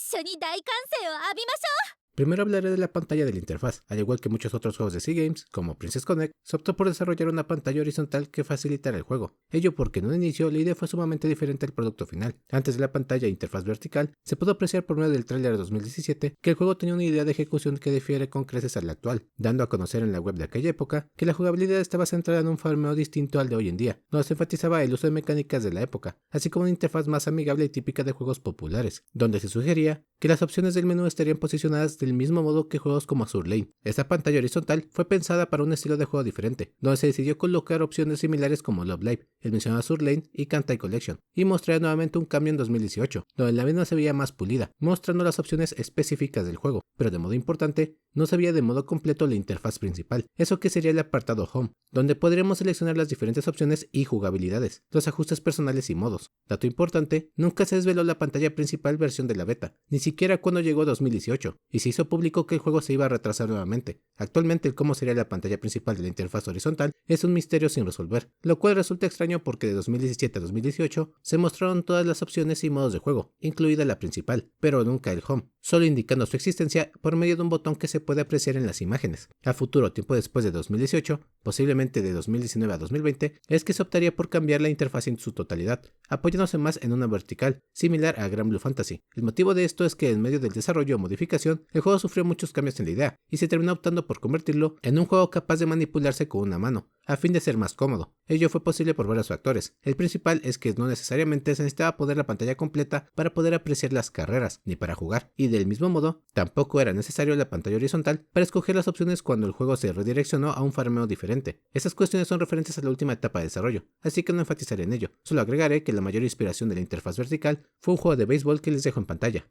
緒に大歓声を浴びましょう。 Primero hablaré de la pantalla de la interfaz. Al igual que muchos otros juegos de Sea Games, como Princess Connect, se optó por desarrollar una pantalla horizontal que facilitara el juego. Ello porque en un inicio la idea fue sumamente diferente al producto final. Antes de la pantalla e interfaz vertical, se pudo apreciar por medio del tráiler de 2017 que el juego tenía una idea de ejecución que difiere con creces a la actual, dando a conocer en la web de aquella época que la jugabilidad estaba centrada en un farmeo distinto al de hoy en día, donde se enfatizaba el uso de mecánicas de la época, así como una interfaz más amigable y típica de juegos populares, donde se sugería que las opciones del menú estarían posicionadas del mismo modo que juegos como Azur Lane. Esta pantalla horizontal fue pensada para un estilo de juego diferente, donde se decidió colocar opciones similares como Love Live, el mencionado Azur Lane y Kantai Collection, y mostrar nuevamente un cambio en 2018, donde la misma se veía más pulida, mostrando las opciones específicas del juego, pero de modo importante, no se veía de modo completo la interfaz principal, eso que sería el apartado Home, donde podríamos seleccionar las diferentes opciones y jugabilidades, los ajustes personales y modos. Dato importante, nunca se desveló la pantalla principal versión de la beta, ni siquiera cuando llegó 2018, y se hizo público que el juego se iba a retrasar nuevamente. Actualmente el cómo sería la pantalla principal de la interfaz horizontal es un misterio sin resolver, lo cual resulta extraño porque de 2017 a 2018 se mostraron todas las opciones y modos de juego, incluida la principal, pero nunca el Home, solo indicando su existencia por medio de un botón que se puede apreciar en las imágenes. A futuro, tiempo después de 2018, posiblemente de 2019 a 2020, es que se optaría por cambiar la interfaz en su totalidad, apoyándose más en una vertical, similar a Granblue Fantasy. El motivo de esto es que en medio del desarrollo o modificación, el juego sufrió muchos cambios en la idea, y se terminó optando por convertirlo en un juego capaz de manipularse con una mano, a fin de ser más cómodo. Ello fue posible por varios factores. El principal es que no necesariamente se necesitaba poner la pantalla completa para poder apreciar las carreras, ni para jugar, y del mismo modo, tampoco era necesario la pantalla horizontal para escoger las opciones cuando el juego se redireccionó a un farmeo diferente. Esas cuestiones son referentes a la última etapa de desarrollo, así que no enfatizaré en ello. Solo agregaré que la mayor inspiración de la interfaz vertical fue un juego de béisbol que les dejo en pantalla.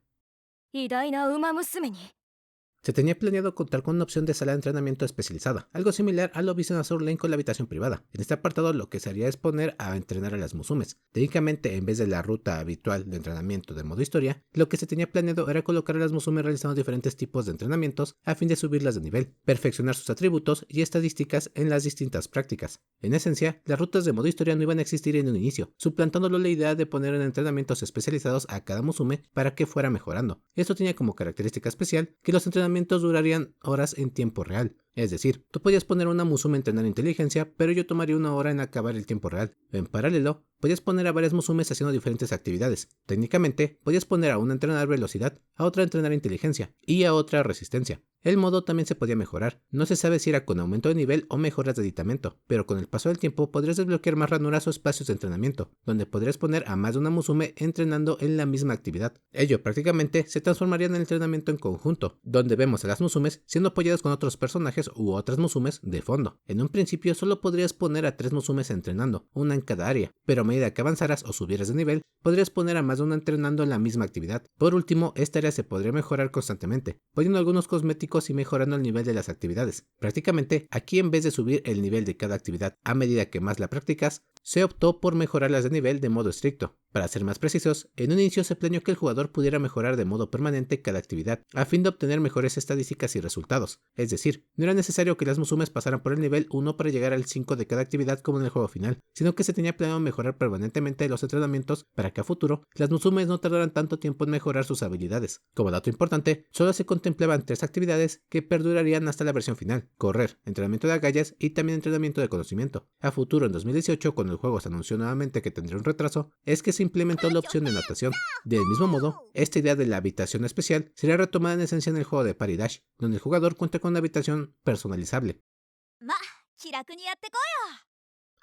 Se tenía planeado contar con una opción de sala de entrenamiento especializada, algo similar a lo visto en Azur Lane con la habitación privada. En este apartado lo que se haría es poner a entrenar a las Musumes. Técnicamente, en vez de la ruta habitual de entrenamiento de modo historia, lo que se tenía planeado era colocar a las Musumes realizando diferentes tipos de entrenamientos a fin de subirlas de nivel, perfeccionar sus atributos y estadísticas en las distintas prácticas. En esencia, las rutas de modo historia no iban a existir en un inicio, suplantándolo la idea de poner en entrenamientos especializados a cada Musume para que fuera mejorando. Esto tenía como característica especial que los entrenamientos durarían horas en tiempo real. Es decir, tú podías poner una Musume a entrenar inteligencia, pero yo tomaría una hora en acabar el tiempo real. En paralelo, podías poner a varias Musumes haciendo diferentes actividades. Técnicamente, podías poner a una a entrenar velocidad, a otra a entrenar inteligencia y a otra resistencia. El modo también se podía mejorar. No se sabe si era con aumento de nivel o mejoras de aditamento, pero con el paso del tiempo podrías desbloquear más ranuras o espacios de entrenamiento, donde podrías poner a más de una Musume entrenando en la misma actividad. Ello prácticamente se transformaría en el entrenamiento en conjunto, donde vemos a las Musumes siendo apoyadas con otros personajes u otras Musumes de fondo. En un principio solo podrías poner a 3 Musumes entrenando, una en cada área, pero a medida que avanzaras o subieras de nivel, podrías poner a más de una entrenando en la misma actividad. Por último, esta área se podría mejorar constantemente, poniendo algunos cosméticos y mejorando el nivel de las actividades. Prácticamente, aquí en vez de subir el nivel de cada actividad a medida que más la practicas, se optó por mejorarlas de nivel de modo estricto. Para ser más precisos, en un inicio se planeó que el jugador pudiera mejorar de modo permanente cada actividad, a fin de obtener mejores estadísticas y resultados. Es decir, no era necesario que las Musumes pasaran por el nivel 1 para llegar al 5 de cada actividad como en el juego final, sino que se tenía planeado mejorar permanentemente los entrenamientos para que a futuro las Musumes no tardaran tanto tiempo en mejorar sus habilidades. Como dato importante, solo se contemplaban 3 actividades que perdurarían hasta la versión final: correr, entrenamiento de agallas y también entrenamiento de conocimiento. A futuro, en 2018, cuando el juego se anunció nuevamente que tendría un retraso, es que se implementó la opción de natación. Del mismo modo, esta idea de la habitación especial sería retomada en esencia en el juego de Party Dash, donde el jugador cuenta con una habitación personalizable.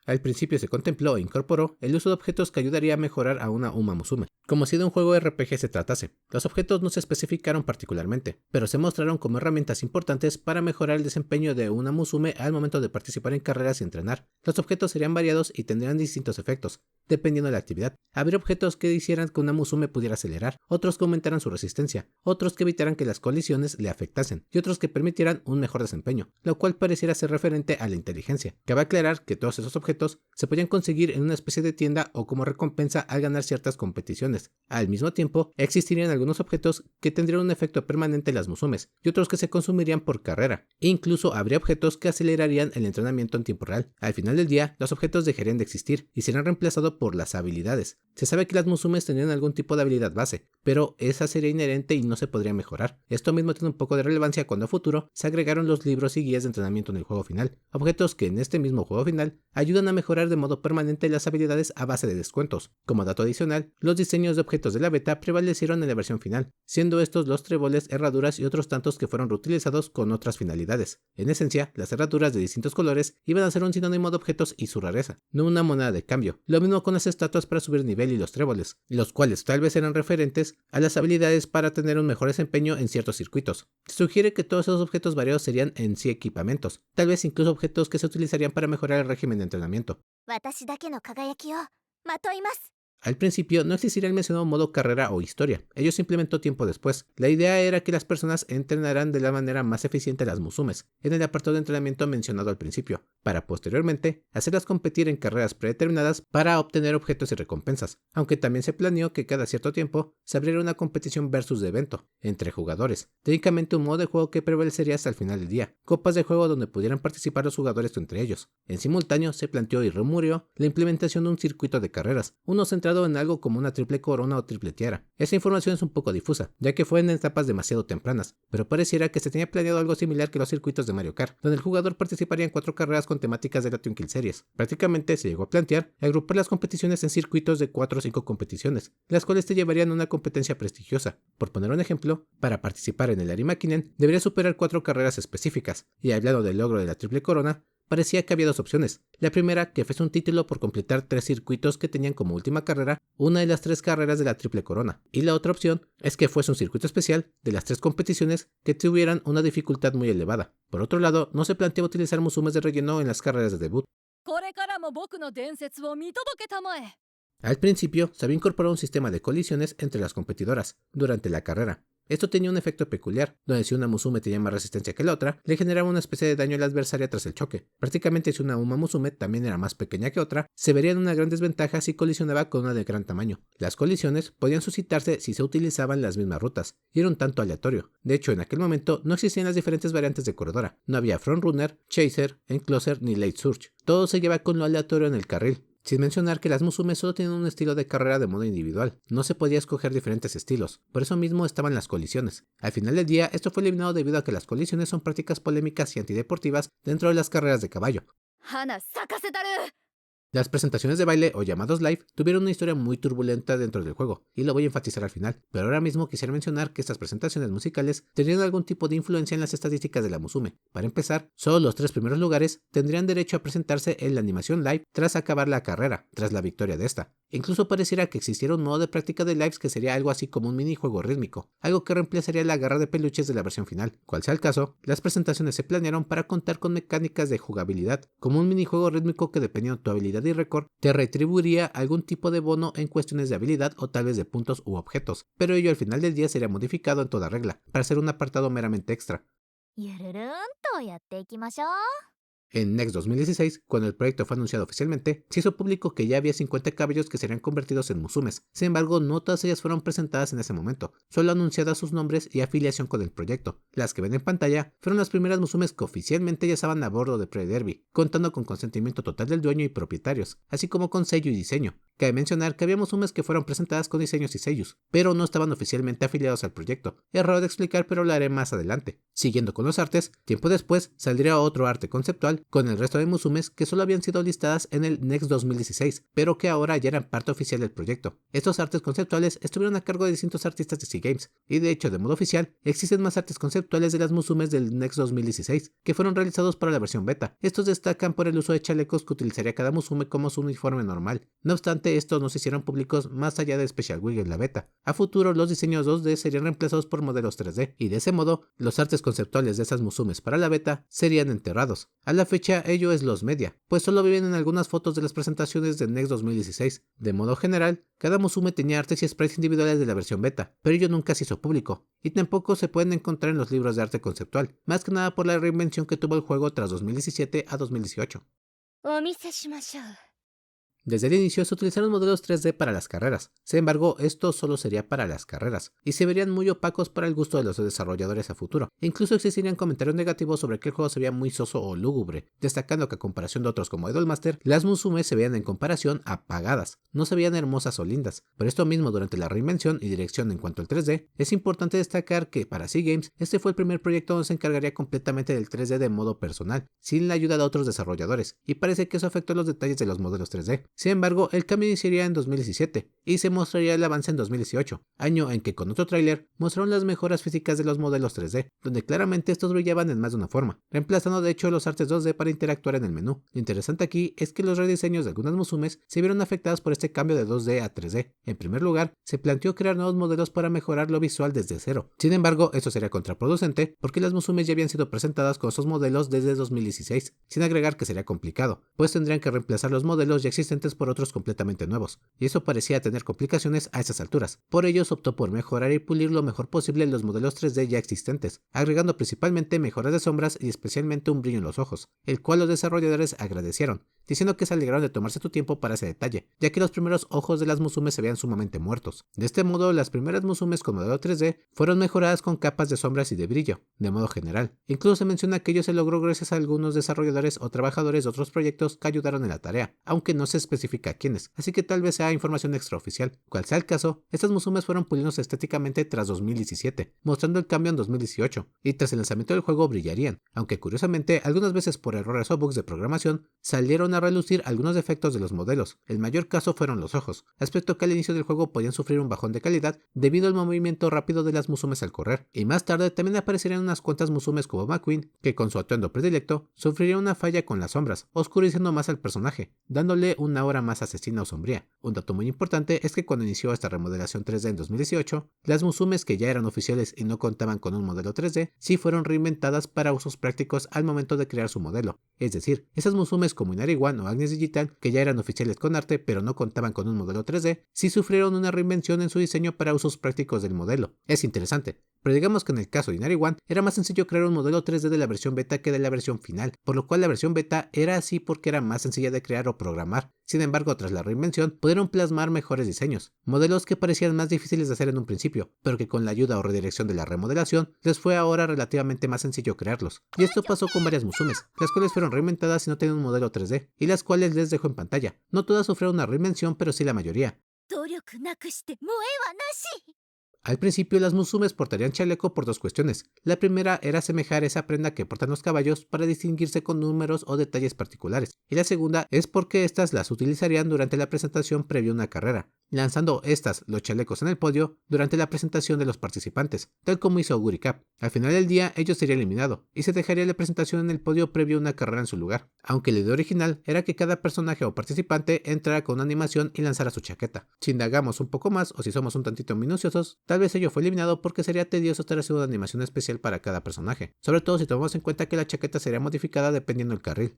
Al principio se contempló e incorporó el uso de objetos que ayudaría a mejorar a una Uma Musume, como si de un juego RPG se tratase. Los objetos no se especificaron particularmente, pero se mostraron como herramientas importantes para mejorar el desempeño de una Musume al momento de participar en carreras y entrenar. Los objetos serían variados y tendrían distintos efectos, dependiendo de la actividad. Habría objetos que hicieran que una Musume pudiera acelerar, otros que aumentaran su resistencia, otros que evitaran que las colisiones le afectasen, y otros que permitieran un mejor desempeño, lo cual pareciera ser referente a la inteligencia. Cabe aclarar que todos esos objetos se podían conseguir en una especie de tienda o como recompensa al ganar ciertas competiciones. Al mismo tiempo, existirían algunos objetos que tendrían un efecto permanente en las Musumes y otros que se consumirían por carrera. Incluso habría objetos que acelerarían el entrenamiento en tiempo real. Al final del día, los objetos dejarían de existir y serían reemplazados por las habilidades. Se sabe que las Musumes tenían algún tipo de habilidad base, pero esa sería inherente y no se podría mejorar. Esto mismo tiene un poco de relevancia cuando a futuro se agregaron los libros y guías de entrenamiento en el juego final, objetos que en este mismo juego final ayudan a mejorar de modo permanente las habilidades a base de descuentos. Como dato adicional, los diseños de objetos de la beta prevalecieron en la versión final, siendo estos los tréboles, herraduras y otros tantos que fueron reutilizados con otras finalidades. En esencia, las herraduras de distintos colores iban a ser un sinónimo de objetos y su rareza, no una moneda de cambio. Lo mismo con las estatuas para subir nivel y los tréboles, los cuales tal vez eran referentes a las habilidades para tener un mejor desempeño en ciertos circuitos. Se sugiere que todos esos objetos variados serían en sí equipamientos, tal vez incluso objetos que se utilizarían para mejorar el régimen de entrenamiento. 私だけの輝きをまといます。 Al principio no existiría el mencionado modo carrera o historia, ello se implementó tiempo después. La idea era que las personas entrenaran de la manera más eficiente las Musumes, en el apartado de entrenamiento mencionado al principio, para posteriormente hacerlas competir en carreras predeterminadas para obtener objetos y recompensas, aunque también se planeó que cada cierto tiempo se abriera una competición versus de evento, entre jugadores, técnicamente un modo de juego que prevalecería hasta el final del día, copas de juego donde pudieran participar los jugadores entre ellos. En simultáneo se planteó y rumurió la implementación de un circuito de carreras, uno centrado en algo como una triple corona o triple tiara. Esa información es un poco difusa, ya que fue en etapas demasiado tempranas, pero pareciera que se tenía planeado algo similar que los circuitos de Mario Kart, donde el jugador participaría en 4 carreras con temáticas de la Twin Kill Series. Prácticamente se llegó a plantear agrupar las competiciones en circuitos de 4 o 5 competiciones, las cuales te llevarían a una competencia prestigiosa. Por poner un ejemplo, para participar en el Arimakinen deberías superar 4 carreras específicas, y hablando del logro de la triple corona, parecía que había dos opciones. La primera, que fuese un título por completar 3 circuitos que tenían como última carrera una de las 3 carreras de la triple corona. Y la otra opción es que fuese un circuito especial de las 3 competiciones que tuvieran una dificultad muy elevada. Por otro lado, no se planteaba utilizar musumes de relleno en las carreras de debut. これからも僕の伝説を見届けたまえ。 Al principio, se había incorporado un sistema de colisiones entre las competidoras durante la carrera. Esto tenía un efecto peculiar, donde si una Musume tenía más resistencia que la otra, le generaba una especie de daño a la adversaria tras el choque. Prácticamente si una Uma Musume también era más pequeña que otra, se vería en una gran desventaja si colisionaba con una de gran tamaño. Las colisiones podían suscitarse si se utilizaban las mismas rutas, y era un tanto aleatorio. De hecho, en aquel momento no existían las diferentes variantes de corredora. No había Frontrunner, Chaser, Encloser ni Late Surge. Todo se lleva con lo aleatorio en el carril. Sin mencionar que las Musume solo tienen un estilo de carrera de modo individual, no se podía escoger diferentes estilos, por eso mismo estaban las colisiones. Al final del día, esto fue eliminado debido a que las colisiones son prácticas polémicas y antideportivas dentro de las carreras de caballo. 花咲かせたる。 Las presentaciones de baile o llamados live tuvieron una historia muy turbulenta dentro del juego, y lo voy a enfatizar al final, pero ahora mismo quisiera mencionar que estas presentaciones musicales tenían algún tipo de influencia en las estadísticas de la Musume. Para empezar, solo los 3 primeros lugares tendrían derecho a presentarse en la animación live tras acabar la carrera, tras la victoria de esta. Incluso pareciera que existiera un modo de práctica de lives que sería algo así como un minijuego rítmico, algo que reemplazaría la garra de peluches de la versión final. Cual sea el caso, las presentaciones se planearon para contar con mecánicas de jugabilidad, como un minijuego rítmico que dependiendo de tu habilidad y récord, te retribuiría algún tipo de bono en cuestiones de habilidad o tal vez de puntos u objetos, pero ello al final del día sería modificado en toda regla, para ser un apartado meramente extra. ゆるるんとやっていきましょう。 En Next 2016, cuando el proyecto fue anunciado oficialmente, se hizo público que ya había 50 caballos que serían convertidos en Musumes. Sin embargo, no todas ellas fueron presentadas en ese momento, solo anunciadas sus nombres y afiliación con el proyecto. Las que ven en pantalla fueron las primeras Musumes que oficialmente ya estaban a bordo de Pre Derby, contando con consentimiento total del dueño y propietarios, así como con sello y diseño. Cabe mencionar que había Musumes que fueron presentadas con diseños y sellos, pero no estaban oficialmente afiliados al proyecto. Es raro de explicar, pero lo haré más adelante. Siguiendo con los artes, tiempo después saldría otro arte conceptual con el resto de Musumes que solo habían sido listadas en el Next 2016, pero que ahora ya eran parte oficial del proyecto. Estos artes conceptuales estuvieron a cargo de distintos artistas de SEA-Games, y de hecho, de modo oficial, existen más artes conceptuales de las Musumes del Next 2016, que fueron realizados para la versión beta. Estos destacan por el uso de chalecos que utilizaría cada Musume como su uniforme normal. No obstante, estos no se hicieron públicos más allá de Special Wig en la beta. A futuro, los diseños 2D serían reemplazados por modelos 3D, y de ese modo, los artes conceptuales de esas Musumes para la beta serían enterrados. A la fecha, ello es los media, pues solo viven en algunas fotos de las presentaciones de Next 2016. De modo general, cada Musume tenía artes y sprites individuales de la versión beta, pero ello nunca se hizo público, y tampoco se pueden encontrar en los libros de arte conceptual, más que nada por la reinvención que tuvo el juego tras 2017 a 2018. お見せしましょう。Desde el inicio se utilizaron modelos 3D para las carreras, sin embargo esto solo sería para las carreras, y se verían muy opacos para el gusto de los desarrolladores a futuro. Incluso existirían comentarios negativos sobre que el juego se veía muy soso o lúgubre, destacando que a comparación de otros como Idolmaster, las Musume se veían en comparación apagadas, no se veían hermosas o lindas. Por esto mismo, durante la reinvención y dirección en cuanto al 3D, es importante destacar que para Sea Games este fue el primer proyecto donde se encargaría completamente del 3D de modo personal, sin la ayuda de otros desarrolladores, y parece que eso afectó los detalles de los modelos 3D. Sin embargo, el cambio iniciaría en 2017 y se mostraría el avance en 2018, año en que con otro tráiler mostraron las mejoras físicas de los modelos 3D, donde claramente estos brillaban en más de una forma, reemplazando de hecho los artes 2D para interactuar en el menú. Lo interesante aquí es que los rediseños de algunas Musumes se vieron afectadas por este cambio de 2D a 3D. En primer lugar, se planteó crear nuevos modelos para mejorar lo visual desde cero. Sin embargo, esto sería contraproducente porque las Musumes ya habían sido presentadas con esos modelos desde 2016, sin agregar que sería complicado, pues tendrían que reemplazar los modelos ya existentes por otros completamente nuevos, y eso parecía tener complicaciones a esas alturas. Por ello se optó por mejorar y pulir lo mejor posible los modelos 3D ya existentes, agregando principalmente mejoras de sombras y especialmente un brillo en los ojos, el cual los desarrolladores agradecieron, diciendo que se alegraron de tomarse tu tiempo para ese detalle, ya que los primeros ojos de las Musumes se veían sumamente muertos. De este modo, las primeras Musumes con modelo 3D fueron mejoradas con capas de sombras y de brillo, de modo general. Incluso se menciona que ello se logró gracias a algunos desarrolladores o trabajadores de otros proyectos que ayudaron en la tarea, aunque no se especifica quiénes, así que tal vez sea información extraoficial. Cual sea el caso, estas Musumes fueron pulidos estéticamente tras 2017, mostrando el cambio en 2018, y tras el lanzamiento del juego brillarían, aunque curiosamente algunas veces por errores o bugs de programación salieron a relucir algunos defectos de los modelos. El mayor caso fueron los ojos, aspecto que al inicio del juego podían sufrir un bajón de calidad debido al movimiento rápido de las Musumes al correr, y más tarde también aparecerían unas cuantas Musumes como McQueen, que con su atuendo predilecto sufriría una falla con las sombras, oscureciendo más al personaje, dándole una aura más asesina o sombría. Un dato muy importante es que cuando inició esta remodelación 3D en 2018, las Musumes que ya eran oficiales y no contaban con un modelo 3D, sí fueron reinventadas para usos prácticos al momento de crear su modelo. Es decir, esas Musumes como Inari-1 o Agnes Digital, que ya eran oficiales con arte pero no contaban con un modelo 3D, sí sufrieron una reinvención en su diseño para usos prácticos del modelo. Es interesante, pero digamos que en el caso de Inari-1 era más sencillo crear un modelo 3D de la versión beta que de la versión final, por lo cual la versión beta era así porque era más sencilla de crear o programar. Sin embargo, tras la reinvención, pudieron plasmar mejores diseños, modelos que parecían más difíciles de hacer en un principio, pero que con la ayuda o redirección de la remodelación, les fue ahora relativamente más sencillo crearlos. Y esto pasó con varias Musumes, las cuales fueron reinventadas y no tenían un modelo 3D, y las cuales les dejo en pantalla. No todas sufrieron una reinvención, pero sí la mayoría. Al principio las Musumes portarían chaleco por dos cuestiones. La primera era asemejar esa prenda que portan los caballos para distinguirse con números o detalles particulares, y la segunda es porque estas las utilizarían durante la presentación previa a una carrera, lanzando los chalecos en el podio durante la presentación de los participantes, tal como hizo Oguri Cap. Al final del día ello sería eliminado, y se dejaría la presentación en el podio previo a una carrera en su lugar, aunque la idea original era que cada personaje o participante entrara con una animación y lanzara su chaqueta. Si indagamos un poco más o si somos un tantito minuciosos, tal vez ello fue eliminado porque sería tedioso estar haciendo una animación especial para cada personaje, sobre todo si tomamos en cuenta que la chaqueta sería modificada dependiendo del carril.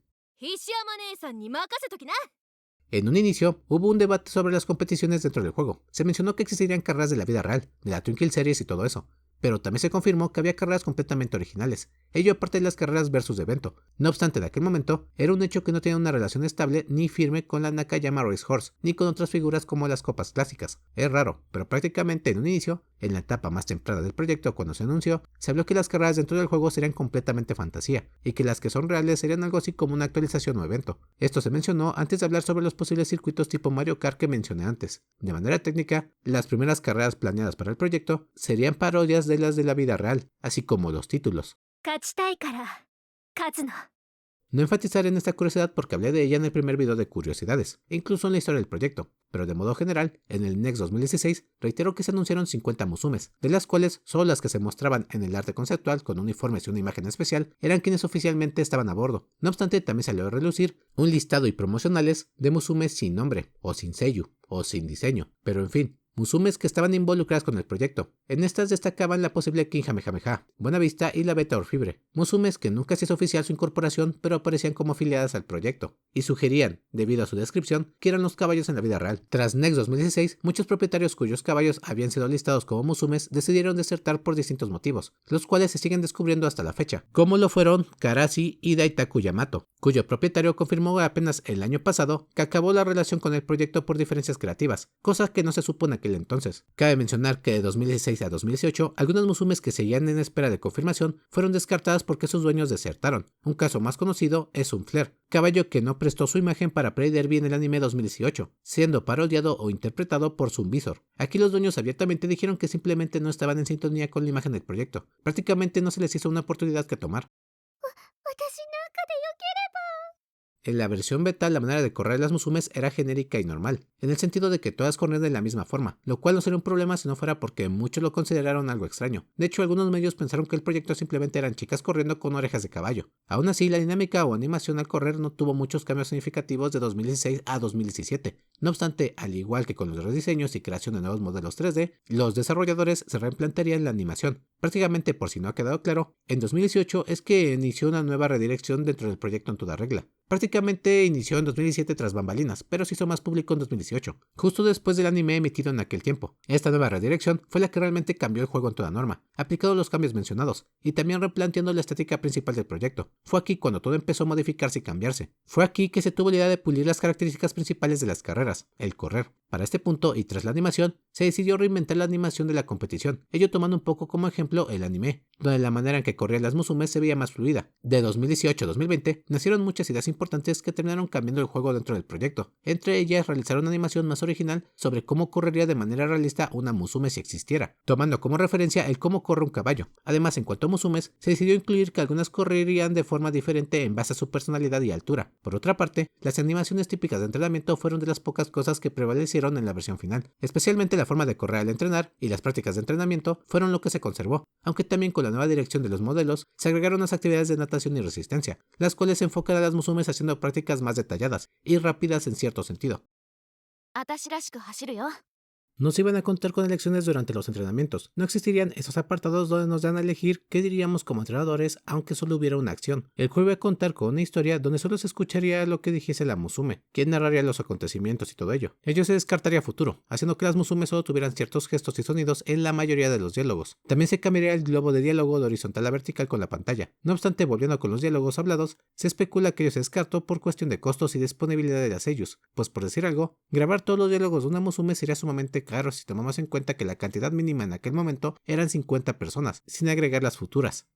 En un inicio, hubo un debate sobre las competiciones dentro del juego. Se mencionó que existirían carreras de la vida real, de la Twinkle Series y todo eso, pero también se confirmó que había carreras completamente originales, ello aparte de las carreras versus evento. No obstante, en aquel momento, era un hecho que no tenía una relación estable ni firme con la Nakayama Race Horse, ni con otras figuras como las copas clásicas. Es raro, pero prácticamente en un inicio, en la etapa más temprana del proyecto cuando se anunció, se habló que las carreras dentro del juego serían completamente fantasía, y que las que son reales serían algo así como una actualización o evento. Esto se mencionó antes de hablar sobre los posibles circuitos tipo Mario Kart que mencioné antes. De manera técnica, las primeras carreras planeadas para el proyecto serían parodias de las de la vida real, así como los títulos. No enfatizaré en esta curiosidad porque hablé de ella en el primer video de curiosidades, e incluso en la historia del proyecto, pero de modo general, en el Next 2016 reitero que se anunciaron 50 Musumes, de las cuales solo las que se mostraban en el arte conceptual con uniformes y una imagen especial eran quienes oficialmente estaban a bordo. No obstante, también salió a relucir un listado y promocionales de Musumes sin nombre, o sin seiyuu, o sin diseño, pero en fin. musumes que estaban involucradas con el proyecto. En estas destacaban la posible Kinjamejameja, Buenavista y la Beta Orfibre, musumes que nunca se hizo oficial su incorporación pero aparecían como afiliadas al proyecto, y sugerían, debido a su descripción, que eran los caballos en la vida real. Tras Next 2016, muchos propietarios cuyos caballos habían sido listados como musumes decidieron desertar por distintos motivos, los cuales se siguen descubriendo hasta la fecha, como lo fueron Karashi y Daitaku Yamato, cuyo propietario confirmó apenas el año pasado que acabó la relación con el proyecto por diferencias creativas, cosa que no se supo en aquel entonces. Cabe mencionar que de 2016 a 2018, algunas musumes que seguían en espera de confirmación fueron descartadas porque sus dueños desertaron. Un caso más conocido es un Flare, caballo que no prestó su imagen para Prey Derby en el anime 2018, siendo parodiado o interpretado por Zumbizor. Aquí los dueños abiertamente dijeron que simplemente no estaban en sintonía con la imagen del proyecto. Prácticamente no se les hizo una oportunidad que tomar. En la versión beta, la manera de correr las musumes era genérica y normal, en el sentido de que todas corrían de la misma forma, lo cual no sería un problema si no fuera porque muchos lo consideraron algo extraño. De hecho, algunos medios pensaron que el proyecto simplemente eran chicas corriendo con orejas de caballo. Aún así, la dinámica o animación al correr no tuvo muchos cambios significativos de 2016 a 2017. No obstante, al igual que con los rediseños y creación de nuevos modelos 3D, los desarrolladores se replantearían la animación. Prácticamente, por si no ha quedado claro, en 2018 es que inició una nueva redirección dentro del proyecto en toda regla. Prácticamente inició en 2017 tras bambalinas, pero se hizo más público en 2018, justo después del anime emitido en aquel tiempo. Esta nueva redirección fue la que realmente cambió el juego en toda norma, aplicando los cambios mencionados, y también replanteando la estética principal del proyecto. Fue aquí cuando todo empezó a modificarse y cambiarse. Fue aquí que se tuvo la idea de pulir las características principales de las carreras, el correr. Para este punto, y tras la animación, se decidió reinventar la animación de la competición, ello tomando un poco como ejemplo el anime, donde la manera en que corrían las musumes se veía más fluida. De 2018 a 2020 nacieron muchas ideas importantes que terminaron cambiando el juego dentro del proyecto. Entre ellas, realizar una animación más original sobre cómo correría de manera realista una musume si existiera, tomando como referencia el cómo corre un caballo. Además, en cuanto a musumes, se decidió incluir que algunas correrían de forma diferente en base a su personalidad y altura. Por otra parte, las animaciones típicas de entrenamiento fueron de las pocas cosas que prevalecieron en la versión final, especialmente la forma de correr al entrenar y las prácticas de entrenamiento fueron lo que se conservó, aunque también con la nueva dirección de los modelos se agregaron las actividades de natación y resistencia, las cuales se enfocan a las musumes haciendo prácticas más detalladas y rápidas en cierto sentido. No se iban a contar con elecciones durante los entrenamientos, no existirían esos apartados donde nos dan a elegir qué diríamos como entrenadores aunque solo hubiera una acción. El juego iba a contar con una historia donde solo se escucharía lo que dijese la musume, quien narraría los acontecimientos y todo ello. Ello se descartaría a futuro, haciendo que las musumes solo tuvieran ciertos gestos y sonidos en la mayoría de los diálogos. También se cambiaría el globo de diálogo de horizontal a vertical con la pantalla. No obstante, volviendo con los diálogos hablados, se especula que ello se descartó por cuestión de costos y disponibilidad de las seiyus, pues por decir algo, grabar todos los diálogos de una musume sería sumamente caro si tomamos en cuenta que la cantidad mínima en aquel momento eran 50 personas, sin agregar las futuras.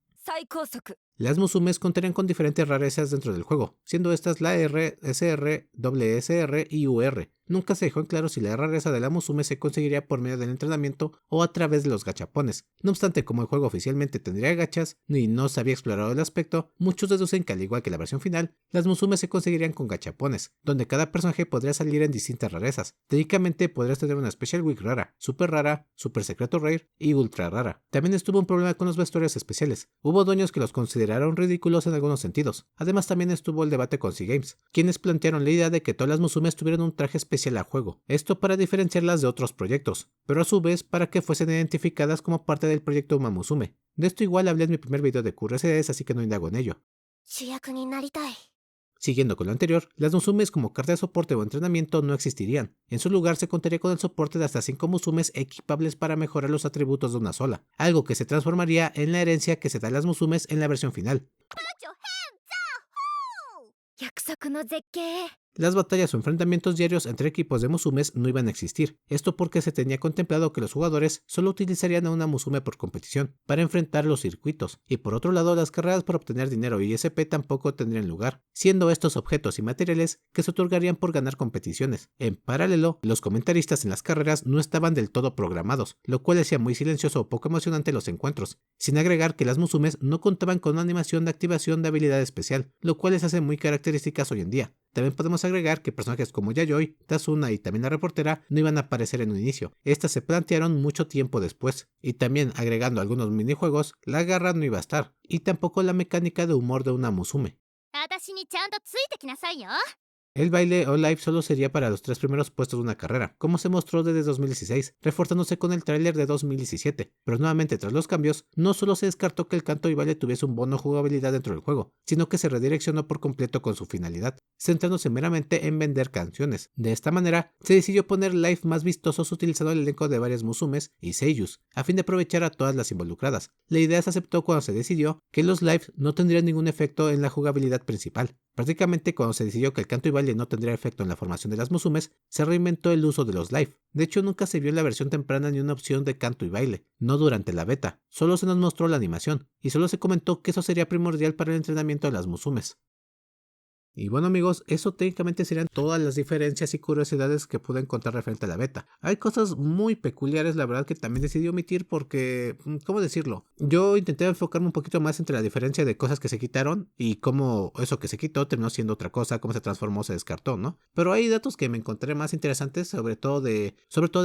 Las musumes contarían con diferentes rarezas dentro del juego, siendo estas la R, SR, WSR y UR. Nunca se dejó en claro si la rareza de la musume se conseguiría por medio del entrenamiento o a través de los gachapones. No obstante, como el juego oficialmente tendría gachas y no se había explorado el aspecto, muchos deducen que al igual que la versión final, las musumes se conseguirían con gachapones, donde cada personaje podría salir en distintas rarezas. Técnicamente podrías tener una Special Week rara, super secreto rare y ultra rara. También estuvo un problema con los vestuarios especiales. Hubo dueños que los consideraron ridículos en algunos sentidos. Además también estuvo el debate con C-Games, quienes plantearon la idea de que todas las musumes tuvieran un traje especial a juego, esto para diferenciarlas de otros proyectos, pero a su vez para que fuesen identificadas como parte del proyecto Umamusume. De esto igual hablé en mi primer video de QRCDs, así que no indago en ello. Siguiendo con lo anterior, las musumes como carta de soporte o entrenamiento no existirían. En su lugar se contaría con el soporte de hasta 5 musumes equipables para mejorar los atributos de una sola, algo que se transformaría en la herencia que se da a las musumes en la versión final. Las batallas o enfrentamientos diarios entre equipos de musumes no iban a existir, esto porque se tenía contemplado que los jugadores solo utilizarían a una musume por competición para enfrentar los circuitos, y por otro lado las carreras para obtener dinero y ISP tampoco tendrían lugar, siendo estos objetos y materiales que se otorgarían por ganar competiciones. En paralelo, los comentaristas en las carreras no estaban del todo programados, lo cual hacía muy silencioso o poco emocionante los encuentros, sin agregar que las musumes no contaban con una animación de activación de habilidad especial, lo cual les hace muy características hoy en día. También podemos agregar que personajes como Yayoi, Tazuna y también la reportera no iban a aparecer en un inicio. Estas se plantearon mucho tiempo después. Y también agregando algunos minijuegos, la garra no iba a estar. Y tampoco la mecánica de humor de una musume. El baile o live solo sería para los 3 primeros puestos de una carrera, como se mostró desde 2016, reforzándose con el tráiler de 2017, pero nuevamente tras los cambios, no solo se descartó que el canto y baile tuviese un bono jugabilidad dentro del juego, sino que se redireccionó por completo con su finalidad, centrándose meramente en vender canciones. De esta manera, se decidió poner live más vistosos utilizando el elenco de varias musumes y seiyus, a fin de aprovechar a todas las involucradas. La idea se aceptó cuando se decidió que los lives no tendrían ningún efecto en la jugabilidad principal. Prácticamente cuando se decidió que el canto y baile no tendría efecto en la formación de las musumes, se reinventó el uso de los live. De hecho, nunca se vio en la versión temprana ni una opción de canto y baile, no durante la beta, solo se nos mostró la animación, y solo se comentó que eso sería primordial para el entrenamiento de las musumes. Y bueno amigos, eso técnicamente serían todas las diferencias y curiosidades que pude encontrar referente a la beta. Hay cosas muy peculiares, la verdad, que también decidí omitir porque, ¿cómo decirlo? Yo intenté enfocarme un poquito más entre la diferencia de cosas que se quitaron y cómo eso que se quitó terminó siendo otra cosa, cómo se transformó, se descartó, ¿no? Pero hay datos que me encontré más interesantes, sobre todo de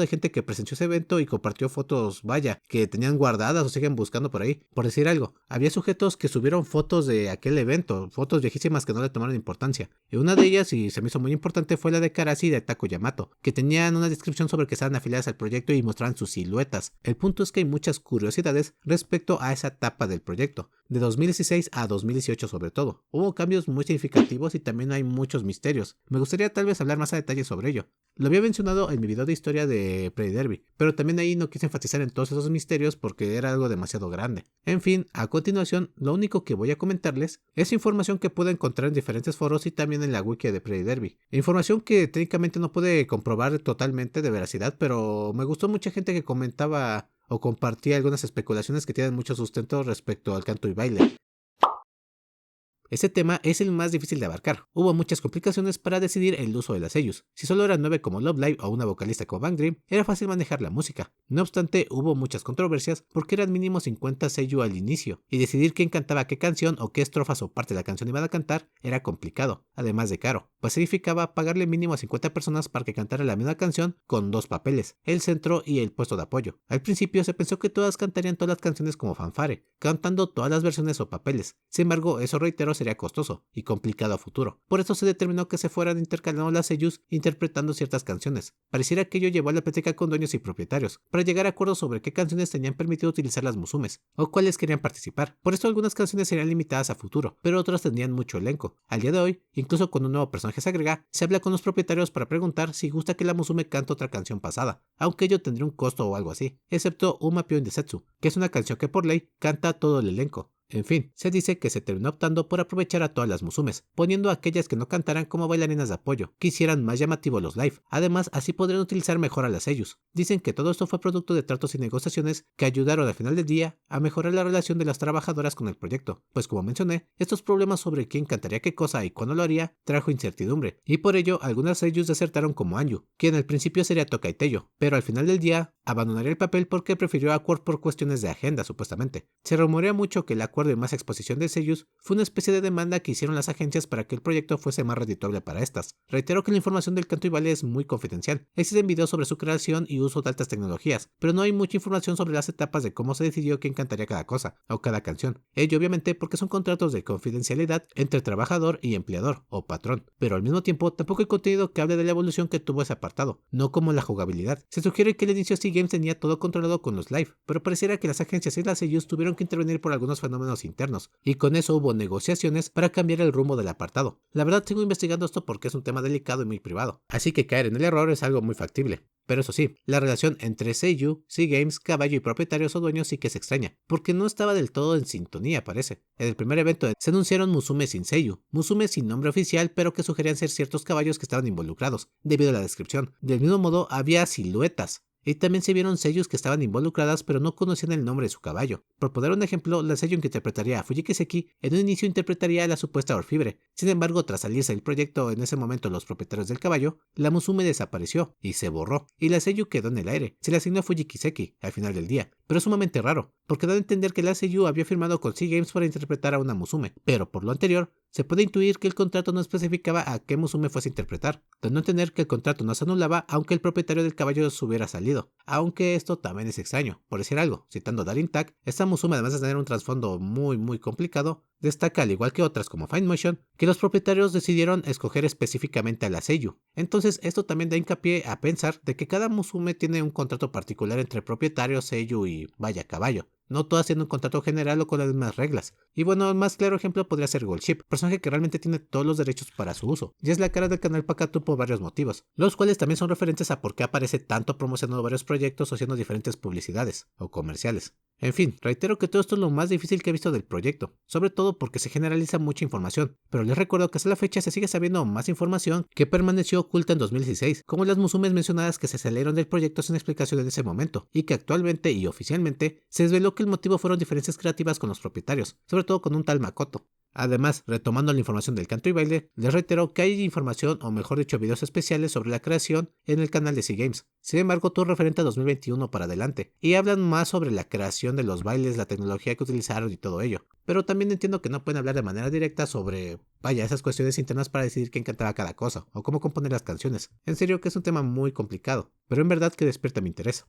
gente que presenció ese evento y compartió fotos, vaya, que tenían guardadas o siguen buscando por ahí. Por decir algo, había sujetos que subieron fotos de aquel evento, fotos viejísimas que no le tomaron importancia. Y una de ellas, y se me hizo muy importante, fue la de Karashi y de Taku Yamato, que tenían una descripción sobre que estaban afiliadas al proyecto y mostraban sus siluetas. El punto es que hay muchas curiosidades respecto a esa etapa del proyecto, de 2016 a 2018 sobre todo. Hubo cambios muy significativos y también hay muchos misterios. Me gustaría tal vez hablar más a detalle sobre ello. Lo había mencionado en mi video de historia de Prey Derby, pero también ahí no quise enfatizar en todos esos misterios porque era algo demasiado grande. En fin, a continuación, lo único que voy a comentarles es información que pude encontrar en diferentes foros y también en la wiki de Prey Derby. Información que técnicamente no pude comprobar totalmente de veracidad, pero me gustó mucha gente que comentaba o compartía algunas especulaciones que tienen mucho sustento respecto al canto y baile. Ese tema es el más difícil de abarcar. Hubo muchas complicaciones para decidir el uso de las seiyus. Si solo eran 9 como Love Live o una vocalista como Bang Dream, era fácil manejar la música. No obstante, hubo muchas controversias porque eran mínimo 50 seiyuu al inicio, y decidir quién cantaba qué canción o qué estrofas o parte de la canción iban a cantar era complicado, además de caro, pues significaba pagarle mínimo a 50 personas para que cantara la misma canción con 2 papeles, el centro y el puesto de apoyo. Al principio se pensó que todas cantarían todas las canciones como fanfare, cantando todas las versiones o papeles. Sin embargo, eso reitero sería costoso y complicado a futuro. Por eso se determinó que se fueran intercalando las seiyus interpretando ciertas canciones. Pareciera que ello llevó a la plática con dueños y propietarios, para llegar a acuerdos sobre qué canciones tenían permitido utilizar las musumes, o cuáles querían participar. Por eso algunas canciones serían limitadas a futuro, pero otras tendrían mucho elenco. Al día de hoy, incluso cuando un nuevo personaje se agrega, se habla con los propietarios para preguntar si gusta que la musume cante otra canción pasada, aunque ello tendría un costo o algo así, excepto Uma Pyo in Desetsu, que es una canción que por ley canta todo el elenco. En fin, se dice que se terminó optando por aprovechar a todas las musumes, poniendo a aquellas que no cantaran como bailarinas de apoyo, que hicieran más llamativo los live. Además, así podrían utilizar mejor a las seiyus. Dicen que todo esto fue producto de tratos y negociaciones que ayudaron al final del día a mejorar la relación de las trabajadoras con el proyecto, pues como mencioné, estos problemas sobre quién cantaría qué cosa y cuándo lo haría trajo incertidumbre, y por ello algunas seiyus desertaron como Anju, quien al principio sería Tokai Teiyo, pero al final del día abandonaría el papel porque prefirió Awkward por cuestiones de agenda supuestamente. Se rumorea mucho que el acuerdo y más exposición de seiyus fue una especie de demanda que hicieron las agencias para que el proyecto fuese más redituable para estas. Reitero que la información del canto y baile es muy confidencial. Existen videos sobre su creación y uso de altas tecnologías, pero no hay mucha información sobre las etapas de cómo se decidió quién cantaría cada cosa, o cada canción. Ello obviamente porque son contratos de confidencialidad entre trabajador y empleador, o patrón. Pero al mismo tiempo tampoco hay contenido que hable de la evolución que tuvo ese apartado, no como la jugabilidad. Se sugiere que el inicio Sea Games tenía todo controlado con los live, pero pareciera que las agencias y las seiyus tuvieron que intervenir por algunos fenómenos internos, y con eso hubo negociaciones para cambiar el rumbo del apartado. La verdad sigo investigando esto porque es un tema delicado y muy privado, así que caer en el error es algo muy factible. Pero eso sí, la relación entre seiyuu, Sea Games, caballo y propietarios o dueños sí que es extraña, porque no estaba del todo en sintonía parece. En el primer evento se anunciaron musume sin seiyuu, musume sin nombre oficial pero que sugerían ser ciertos caballos que estaban involucrados, debido a la descripción. Del mismo modo había siluetas, y también se vieron seiyus que estaban involucradas pero no conocían el nombre de su caballo. Por poner un ejemplo, la seiyuu que interpretaría a Fujiki Seki en un inicio interpretaría a la supuesta Orfibre. Sin embargo, tras salirse del proyecto en ese momento los propietarios del caballo, la musume desapareció y se borró, y la seiyuu quedó en el aire. Se le asignó a Fujiki Seki al final del día, pero es sumamente raro, porque da a entender que la seiyuu había firmado con Sea Games para interpretar a una musume, pero por lo anterior, se puede intuir que el contrato no especificaba a qué musume fuese a interpretar, dando a entender que el contrato no se anulaba aunque el propietario del caballo se hubiera salido. Aunque esto también es extraño, por decir algo, citando Darin Tag, esta musume además de tener un trasfondo muy complicado, Destaca, al igual que otras como Fine Motion, que los propietarios decidieron escoger específicamente a la seiyuu. Entonces esto también da hincapié a pensar de que cada musume tiene un contrato particular entre propietario, seiyuu y vaya caballo, no todas tienen un contrato general o con las mismas reglas. Y bueno, el más claro ejemplo podría ser Goldship, personaje que realmente tiene todos los derechos para su uso, y es la cara del canal Pakatu por varios motivos, los cuales también son referentes a por qué aparece tanto promocionando varios proyectos o haciendo diferentes publicidades o comerciales. En fin, reitero que todo esto es lo más difícil que he visto del proyecto, sobre todo porque se generaliza mucha información, pero les recuerdo que hasta la fecha se sigue sabiendo más información que permaneció oculta en 2016, como las musumes mencionadas que se salieron del proyecto sin explicación en ese momento, y que actualmente y oficialmente se desveló que el motivo fueron diferencias creativas con los propietarios, sobre todo con un tal Makoto. Además, retomando la información del canto y baile, les reitero que hay información, o mejor dicho videos especiales sobre la creación en el canal de C-Games. Sin embargo, todo referente a 2021 para adelante, y hablan más sobre la creación de los bailes, la tecnología que utilizaron y todo ello. Pero también entiendo que no pueden hablar de manera directa sobre, vaya, esas cuestiones internas para decidir quién cantaba cada cosa, o cómo componer las canciones. En serio que es un tema muy complicado, pero en verdad que despierta mi interés.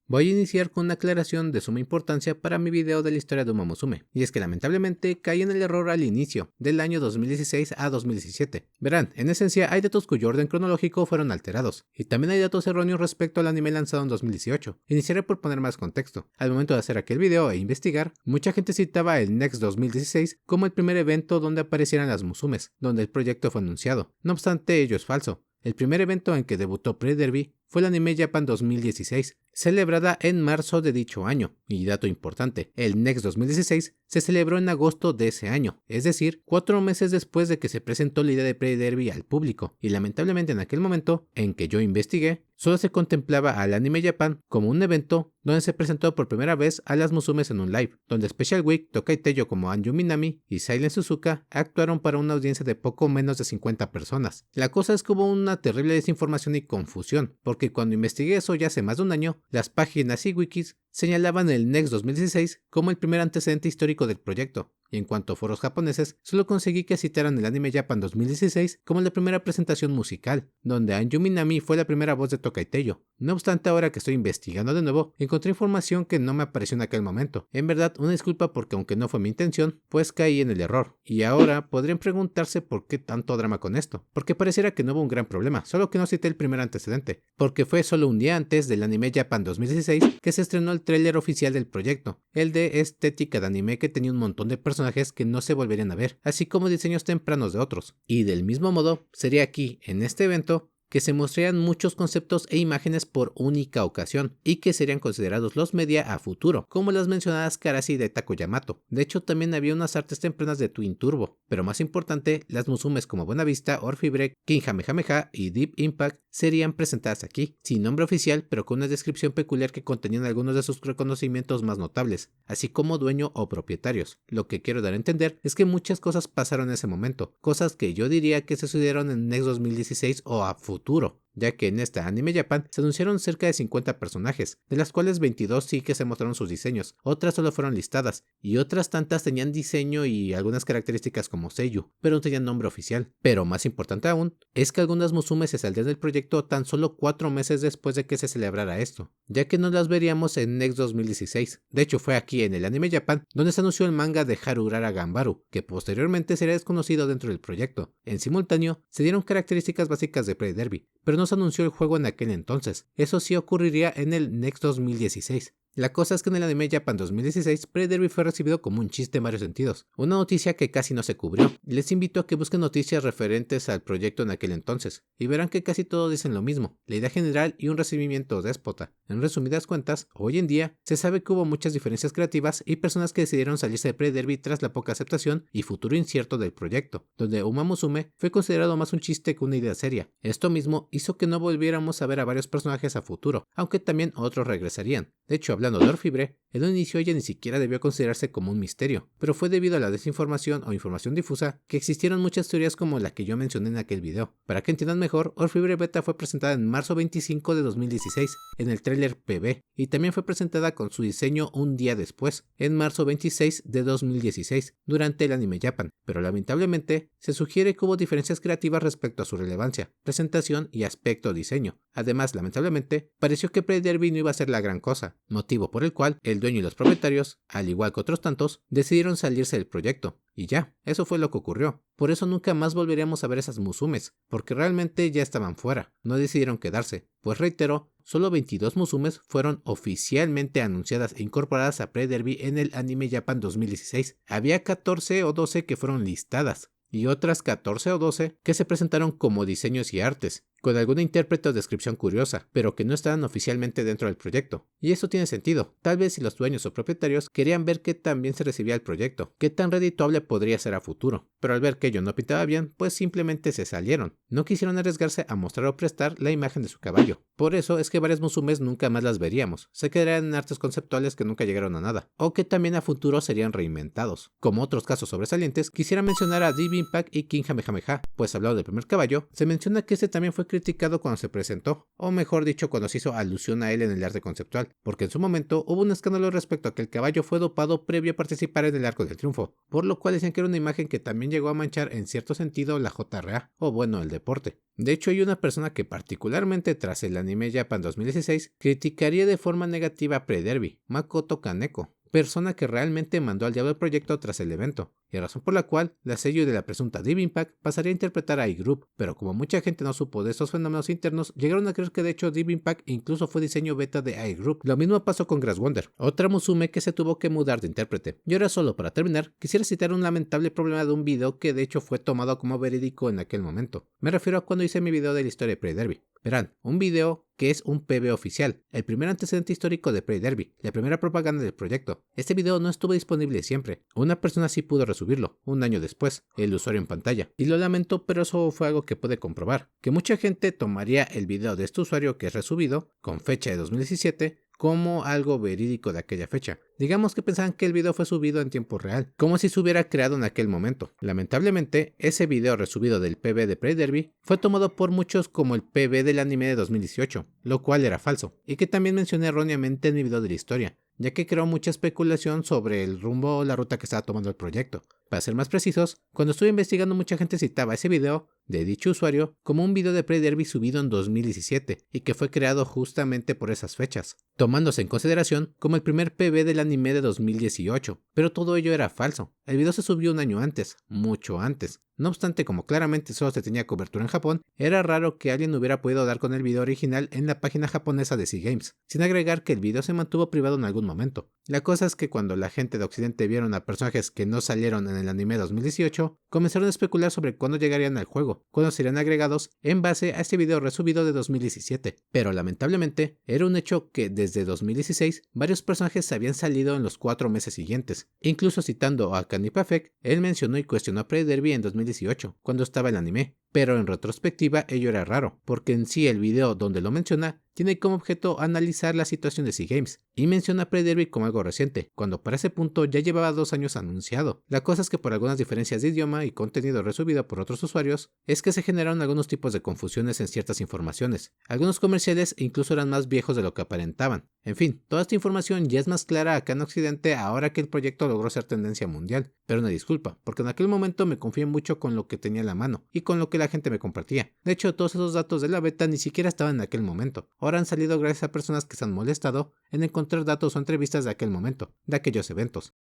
Voy a iniciar con una aclaración de suma importancia para mi video de la historia de Uma Musume, y es que lamentablemente caí en el error al inicio, del año 2016 a 2017. Verán, en esencia hay datos cuyo orden cronológico fueron alterados, y también hay datos erróneos respecto al anime lanzado en 2018. Iniciaré por poner más contexto. Al momento de hacer aquel video e investigar, mucha gente citaba el Next 2016 como el primer evento donde aparecieran las Musumes, donde el proyecto fue anunciado. No obstante, ello es falso. El primer evento en que debutó Pre-Derby fue el Anime Japan 2016, celebrada en marzo de dicho año. Y dato importante, el Next 2016 se celebró en agosto de ese año, es decir, 4 meses después de que se presentó la idea de Pre-Derby al público, y lamentablemente en aquel momento, en que yo investigué, solo se contemplaba al Anime Japan como un evento donde se presentó por primera vez a las Musumes en un live, donde Special Week, Tokai Teiyo como Anju Minami y Silent Suzuka actuaron para una audiencia de poco menos de 50 personas. La cosa es que hubo una terrible desinformación y confusión, porque cuando investigué eso ya hace más de un año, las páginas y wikis señalaban el Next 2016 como el primer antecedente histórico del proyecto, y en cuanto a foros japoneses, solo conseguí que citaran el Anime Japan 2016 como la primera presentación musical, donde Anju Minami fue la primera voz de Tokai Teiyo. No obstante, ahora que estoy investigando de nuevo, encontré información que no me apareció en aquel momento. En verdad, una disculpa porque aunque no fue mi intención, pues caí en el error. Y ahora podrían preguntarse por qué tanto drama con esto, porque pareciera que no hubo un gran problema, solo que no cité el primer antecedente, porque fue solo un día antes del Anime Japan 2016 que se estrenó el tráiler oficial del proyecto, el de estética de anime que tenía un montón de personajes que no se volverían a ver, así como diseños tempranos de otros. Y del mismo modo, sería aquí, en este evento, que se mostrarían muchos conceptos e imágenes por única ocasión, y que serían considerados los media a futuro, como las mencionadas Karashi de Tako Yamato. De hecho, también había unas artes tempranas de Twin Turbo, pero más importante, las Musumes como Buenavista, Orphibre, King Kamehameha y Deep Impact serían presentadas aquí, sin nombre oficial, pero con una descripción peculiar que contenían algunos de sus reconocimientos más notables, así como dueño o propietarios. Lo que quiero dar a entender es que muchas cosas pasaron en ese momento, cosas que yo diría que se sucedieron en Next 2016 o a futuro, ya que en esta Anime Japan se anunciaron cerca de 50 personajes, de las cuales 22 sí que se mostraron sus diseños, otras solo fueron listadas, y otras tantas tenían diseño y algunas características como seiyuu, pero no tenían nombre oficial. Pero más importante aún, es que algunas Musumes se saldrían del proyecto tan solo 4 meses después de que se celebrara esto, ya que no las veríamos en Next 2016. De hecho, fue aquí en el Anime Japan donde se anunció el manga de Harurara Ganbaru, que posteriormente sería desconocido dentro del proyecto. En simultáneo, se dieron características básicas de Pre-Derby, pero no se anunció el juego en aquel entonces. Eso sí ocurriría en el Next 2016. La cosa es que en el Anime Japan 2016, Pre-Derby fue recibido como un chiste en varios sentidos, una noticia que casi no se cubrió. Les invito a que busquen noticias referentes al proyecto en aquel entonces, y verán que casi todos dicen lo mismo, la idea general y un recibimiento déspota. En resumidas cuentas, hoy en día, se sabe que hubo muchas diferencias creativas y personas que decidieron salirse de Pre-Derby tras la poca aceptación y futuro incierto del proyecto, donde Uma Musume fue considerado más un chiste que una idea seria. Esto mismo hizo que no volviéramos a ver a varios personajes a futuro, aunque también otros regresarían. De hecho, hablando de Orphibre, en un inicio ella ni siquiera debió considerarse como un misterio, pero fue debido a la desinformación o información difusa que existieron muchas teorías como la que yo mencioné en aquel video. Para que entiendan mejor, Orphibre Beta fue presentada en marzo 25 de 2016 en el tráiler PB, y también fue presentada con su diseño un día después, en marzo 26 de 2016, durante el Anime Japan, pero lamentablemente se sugiere que hubo diferencias creativas respecto a su relevancia, presentación y aspecto diseño. Además, lamentablemente, pareció que Pre-Derby no iba a ser la gran cosa, motivo por el cual el el dueño y los propietarios, al igual que otros tantos, decidieron salirse del proyecto. Y ya, eso fue lo que ocurrió. Por eso nunca más volveríamos a ver esas Musumes, porque realmente ya estaban fuera, no decidieron quedarse. Pues reitero, solo 22 Musumes fueron oficialmente anunciadas e incorporadas a Pre-Derby en el Anime Japan 2016. Había 14 o 12 que fueron listadas, y otras 14 o 12 que se presentaron como diseños y artes, con alguna intérprete o descripción curiosa, pero que no estaban oficialmente dentro del proyecto. Y eso tiene sentido, tal vez si los dueños o propietarios querían ver qué tan bien se recibía el proyecto, qué tan redituable podría ser a futuro, pero al ver que ello no pintaba bien, pues simplemente se salieron. No quisieron arriesgarse a mostrar o prestar la imagen de su caballo. Por eso es que varias Musumes nunca más las veríamos, se quedarían en artes conceptuales que nunca llegaron a nada, o que también a futuro serían reinventados. Como otros casos sobresalientes, quisiera mencionar a Deep Impact y King Kamehameha, pues hablado del primer caballo, se menciona que este también fue criticado cuando se presentó, o mejor dicho cuando se hizo alusión a él en el arte conceptual, porque en su momento hubo un escándalo respecto a que el caballo fue dopado previo a participar en el Arco del Triunfo, por lo cual decían que era una imagen que también llegó a manchar en cierto sentido la JRA, o bueno, el deporte. De hecho, hay una persona que particularmente tras el Anime Japan 2016 criticaría de forma negativa a Pre-Derby, Makoto Kaneko, persona que realmente mandó al diablo el proyecto tras el evento, y razón por la cual la sello de la presunta Deep Impact pasaría a interpretar a iGroup, pero como mucha gente no supo de estos fenómenos internos, llegaron a creer que de hecho Deep Impact incluso fue diseño beta de iGroup. Lo mismo pasó con Grass Wonder, otra Musume que se tuvo que mudar de intérprete. Y ahora solo para terminar, quisiera citar un lamentable problema de un video que de hecho fue tomado como verídico en aquel momento. Me refiero a cuando hice mi video de la historia de Pre-Derby. Verán, un video que es un PV oficial, el primer antecedente histórico de Pre-Derby, la primera propaganda del proyecto. Este video no estuvo disponible siempre. Una persona sí pudo resubirlo, un año después, el usuario en pantalla. Y lo lamento, pero eso fue algo que pude comprobar. Que mucha gente tomaría el video de este usuario que es resubido, con fecha de 2017, como algo verídico de aquella fecha. Digamos que pensaban que el video fue subido en tiempo real, como si se hubiera creado en aquel momento. Lamentablemente, ese video resubido del PV de Pre-Derby fue tomado por muchos como el PV del anime de 2018, lo cual era falso, y que también mencioné erróneamente en mi video de la historia, ya que creó mucha especulación sobre el rumbo o la ruta que estaba tomando el proyecto. Para ser más precisos, cuando estuve investigando mucha gente citaba ese video de dicho usuario como un video de Pre-Derby subido en 2017 y que fue creado justamente por esas fechas, tomándose en consideración como el primer PV del anime de 2018, pero todo ello era falso. El video se subió un año antes, mucho antes. No obstante, como claramente solo se tenía cobertura en Japón, era raro que alguien hubiera podido dar con el video original en la página japonesa de Sea Games, sin agregar que el video se mantuvo privado en algún momento. La cosa es que cuando la gente de Occidente vieron a personajes que no salieron en el anime 2018, comenzaron a especular sobre cuándo llegarían al juego, cuándo serían agregados en base a este video resubido de 2017. Pero lamentablemente, era un hecho que desde 2016 varios personajes habían salido en los 4 meses siguientes. Incluso citando a Kanipafek, él mencionó y cuestionó a Pre-Derby en 2018, cuando estaba el anime. Pero en retrospectiva ello era raro, porque en sí el video donde lo menciona tiene como objeto analizar la situación de Sea Games, y menciona a Pre-Derby como algo reciente, cuando para ese punto ya llevaba 2 años anunciado. La cosa es que por algunas diferencias de idioma y contenido resubido por otros usuarios, es que se generaron algunos tipos de confusiones en ciertas informaciones. Algunos comerciales incluso eran más viejos de lo que aparentaban. En fin, toda esta información ya es más clara acá en Occidente ahora que el proyecto logró ser tendencia mundial. Pero una disculpa, porque en aquel momento me confié mucho con lo que tenía en la mano, y con lo que la gente me compartía. De hecho, todos esos datos de la beta ni siquiera estaban en aquel momento. Ahora han salido gracias a personas que se han molestado en encontrar datos o entrevistas de aquel momento, de aquellos eventos.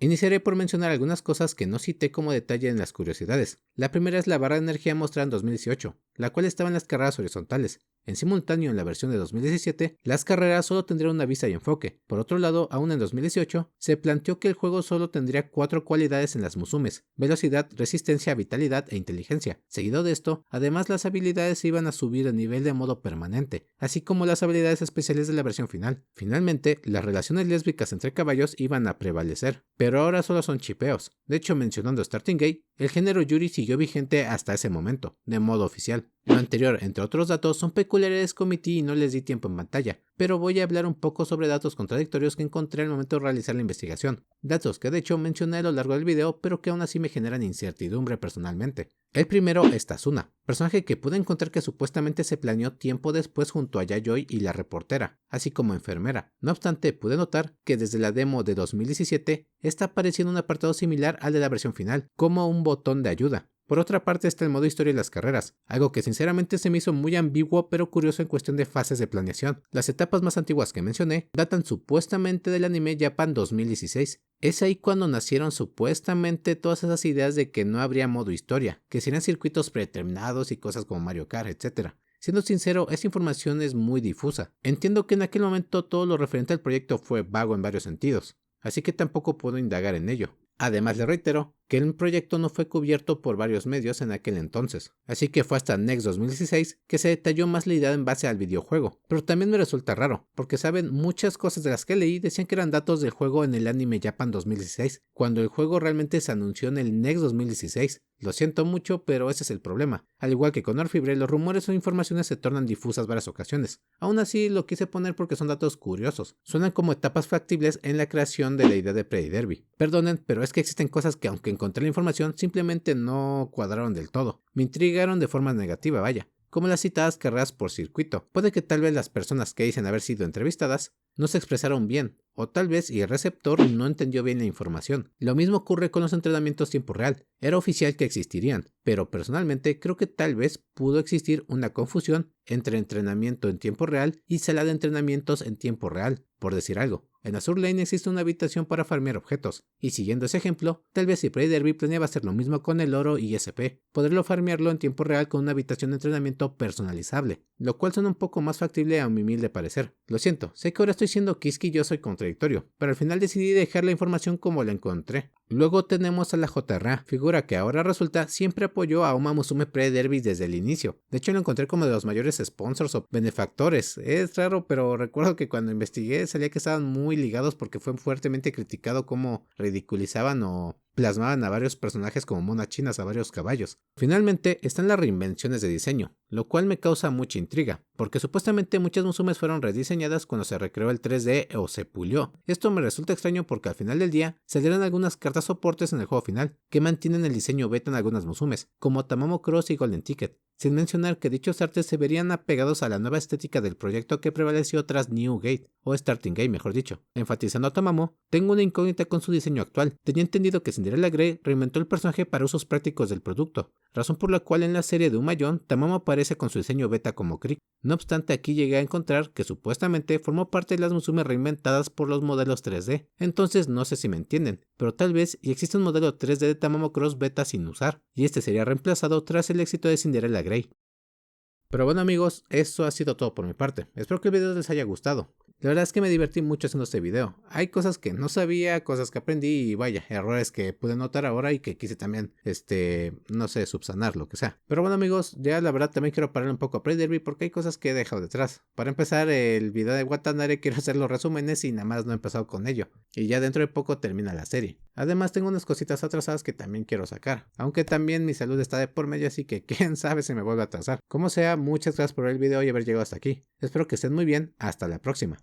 Iniciaré por mencionar algunas cosas que no cité como detalle en las curiosidades. La primera es la barra de energía mostrada en 2018, la cual estaba en las carreras horizontales. En simultáneo, en la versión de 2017, las carreras solo tendrían una vista y enfoque. Por otro lado, aún en 2018, se planteó que el juego solo tendría 4 cualidades en las Musumes: velocidad, resistencia, vitalidad e inteligencia. Seguido de esto, además las habilidades se iban a subir a nivel de modo permanente, así como las habilidades especiales de la versión final. Finalmente, las relaciones lésbicas entre caballos iban a prevalecer, pero ahora solo son chipeos. De hecho, mencionando Starting Gate, el género Yuri siguió vigente hasta ese momento, de modo oficial. Lo anterior, entre otros datos, son peculiaridades que omití y no les di tiempo en pantalla, pero voy a hablar un poco sobre datos contradictorios que encontré al momento de realizar la investigación. Datos que de hecho mencioné a lo largo del video, pero que aún así me generan incertidumbre personalmente. El primero es Tazuna, personaje que pude encontrar que supuestamente se planeó tiempo después junto a Yayoi y la reportera, así como enfermera. No obstante, pude notar que desde la demo de 2017 está apareciendo un apartado similar al de la versión final, como un botón de ayuda. Por otra parte está el modo historia y las carreras, algo que sinceramente se me hizo muy ambiguo pero curioso en cuestión de fases de planeación. Las etapas más antiguas que mencioné datan supuestamente del anime Japan 2016. Es ahí cuando nacieron supuestamente todas esas ideas de que no habría modo historia, que serían circuitos predeterminados y cosas como Mario Kart, etc. Siendo sincero, esa información es muy difusa. Entiendo que en aquel momento todo lo referente al proyecto fue vago en varios sentidos, así que tampoco puedo indagar en ello. Además le reitero que el proyecto no fue cubierto por varios medios en aquel entonces, así que fue hasta Next 2016 que se detalló más la idea en base al videojuego, pero también me resulta raro, porque saben, muchas cosas de las que leí decían que eran datos del juego en el anime Japan 2016, cuando el juego realmente se anunció en el Next 2016. Lo siento mucho, pero ese es el problema. Al igual que con Orfibre, los rumores o informaciones se tornan difusas varias ocasiones. Aún así, lo quise poner porque son datos curiosos. Suenan como etapas factibles en la creación de la idea de Prey Derby. Perdonen, pero es que existen cosas que aunque encontré la información, simplemente no cuadraron del todo. Me intrigaron de forma negativa, vaya. Como las citadas carreras por circuito. Puede que tal vez las personas que dicen haber sido entrevistadas no se expresaron bien, o tal vez y el receptor no entendió bien la información. Lo mismo ocurre con los entrenamientos tiempo real. Era oficial que existirían, pero personalmente creo que tal vez pudo existir una confusión entre entrenamiento en tiempo real y sala de entrenamientos en tiempo real, por decir algo. En Azur Lane existe una habitación para farmear objetos, y siguiendo ese ejemplo, tal vez si Prey Derby planeaba hacer lo mismo con el oro y SP, poderlo farmearlo en tiempo real con una habitación de entrenamiento personalizable, lo cual suena un poco más factible a mi humilde parecer. Lo siento, sé que ahora estoy siendo quisquilloso y contradictorio, pero al final decidí dejar la información como la encontré. Luego tenemos a la JRA, figura que ahora resulta siempre apoyó a Uma Musume Prey Derby desde el inicio. De hecho lo encontré como de los mayores sponsors o benefactores. Es raro, pero recuerdo que cuando investigué salía que estaban muy ligados porque fue fuertemente criticado cómo ridiculizaban o plasmaban a varios personajes como monas chinas a varios caballos. Finalmente están las reinvenciones de diseño, lo cual me causa mucha intriga, porque supuestamente muchas Musumes fueron rediseñadas cuando se recreó el 3D o se pulió. Esto me resulta extraño porque al final del día salieron algunas cartas soportes en el juego final que mantienen el diseño beta en algunas Musumes, como Tamamo Cross y Golden Ticket, sin mencionar que dichos artes se verían apegados a la nueva estética del proyecto que prevaleció tras New Gate, o Starting Gate mejor dicho. Enfatizando a Tamamo, tengo una incógnita con su diseño actual. Tenía entendido que Cinderella Grey reinventó el personaje para usos prácticos del producto, razón por la cual en la serie de Umayón, Tamamo aparece con su diseño beta como Krieg. No obstante, aquí llegué a encontrar que supuestamente formó parte de las Musume reinventadas por los modelos 3D, entonces no sé si me entienden, pero tal vez y existe un modelo 3D de Tamamo Cross beta sin usar, y este sería reemplazado tras el éxito de Cinderella Grey. Pero bueno amigos, eso ha sido todo por mi parte. Espero que el video les haya gustado. La verdad es que me divertí mucho haciendo este video. Hay cosas que no sabía, cosas que aprendí y vaya, errores que pude notar ahora y que quise también, no sé, subsanar, lo que sea. Pero bueno amigos, ya la verdad también quiero parar un poco a Prey Derby porque hay cosas que he dejado detrás. Para empezar, el video de Watanabe quiero hacer los resúmenes y nada más no he empezado con ello. Y ya dentro de poco termina la serie. Además tengo unas cositas atrasadas que también quiero sacar. Aunque también mi salud está de por medio, así que quién sabe si me vuelve a atrasar. Como sea, muchas gracias por ver el video y haber llegado hasta aquí. Espero que estén muy bien. Hasta la próxima.